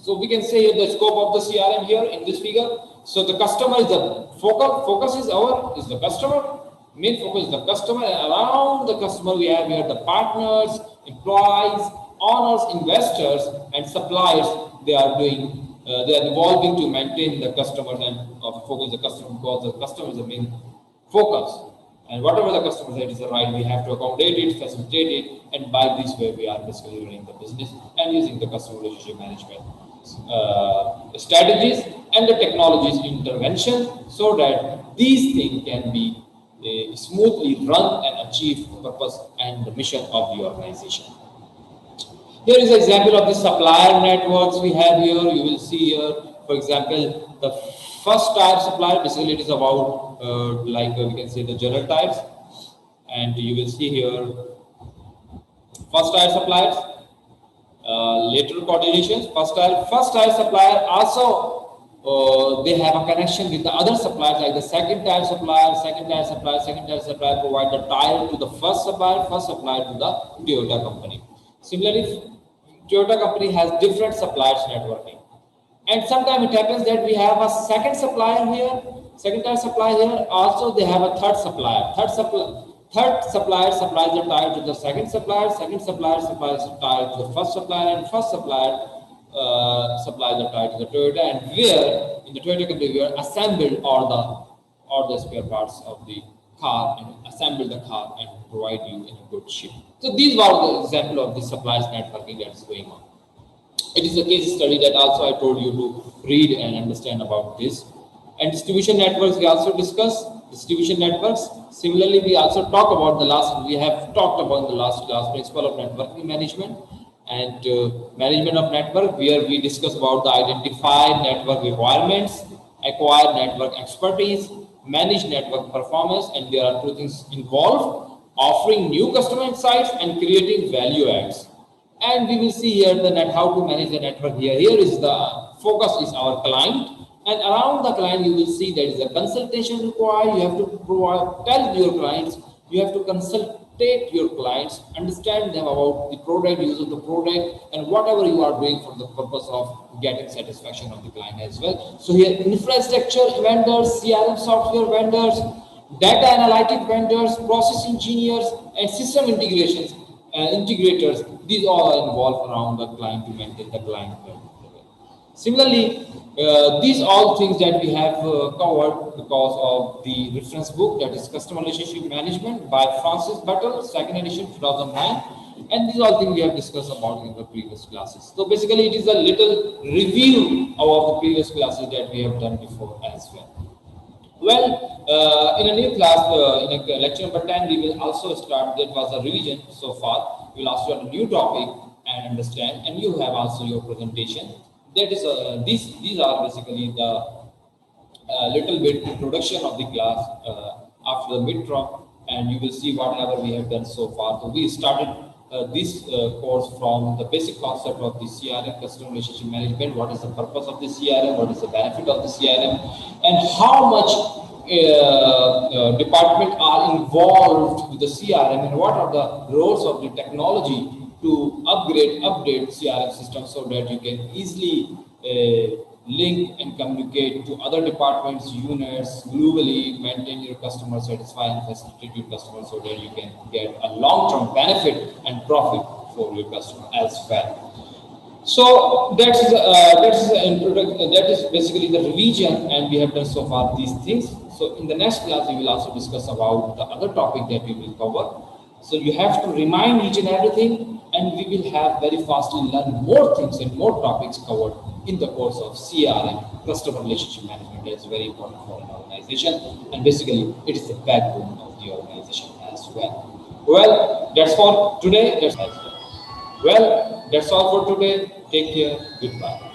So we can say the scope of the CRM here in this figure. So the customer is the focus is the customer. Main focus is the customer, and around the customer we have here the partners, employees, owners, investors, and suppliers. They are evolving to maintain the customers and focus the customer, because the customer is the main focus. And whatever the customer said is the right, we have to accommodate it, facilitate it, and by this way we are basically running the business and using the customer relationship management strategies and the technologies intervention, so that these things can be smoothly run and achieve the purpose and the mission of the organization. Here is an example of the supplier networks we have here. You will see here, for example, the first tire supplier. Basically, it is about we can say the general tires, and you will see here first tire suppliers. Later coordinations. First tire supplier also they have a connection with the other suppliers, like the second tire supplier provide the tire to the first supplier to the Toyota company. Similarly, Toyota company has different suppliers networking, and sometimes it happens that we have a second supplier here, second tire supplier here. Also, they have a third supplier. Third supplier supplies the tire to the second supplier supplies the tire to the first supplier, and first supplier supplies the tire to the Toyota, and where in the Toyota company we are assembled all the spare parts of the car and assemble the car and provide you in a good shape. So these were the example of the suppliers networking that is going on. It is a case study that also I told you to read and understand about this. And distribution networks we also discuss. Distribution networks. Similarly, we also talked about in the last class principle of networking management and management of network, where we discuss about the identify network requirements, acquire network expertise, manage network performance, and there are two things involved: offering new customer insights and creating value adds. And we will see here how to manage the network here. Here is the focus is our client. And around the client, you will see there is a consultation required. You have to tell your clients, you have to consultate your clients, understand them about the product, use of the product, and whatever you are doing for the purpose of getting satisfaction of the client as well. So here, infrastructure vendors, CRM software vendors, data analytic vendors, process engineers, and system integrators, these all are involved around the client to maintain the client level. Similarly, these all things that we have covered because of the reference book, that is Customer Relationship Management by Francis Butler, second edition 2009, and these all things we have discussed about in the previous classes. So basically it is a little review of the previous classes that we have done before as well. Well, in a new class, in a lecture number 10, we will also start, that was a revision so far. We will also start a new topic and understand, and you have also your presentation. That is, these are basically the little bit introduction of the class after the midterm, and you will see whatever we have done so far. So we started this course from the basic concept of the CRM, customer relationship management. What is the purpose of the CRM? What is the benefit of the CRM? And how much department are involved with the CRM, and what are the roles of the technology to update CRM system, so that you can easily link and communicate to other departments, units globally, maintain your customer satisfaction, facilitate your customer, so that you can get a long-term benefit and profit for your customer as well. So that is basically the revision, and we have done so far these things. So in the next class, we will also discuss about the other topic that we will cover. So you have to remind each and everything, and we will have very fastly learn more things and more topics covered in the course of CRM, customer relationship management. That is very important for an organization, and basically it is the backbone of the organization as well. Well, that's for today. That's all for today. Take care. Goodbye.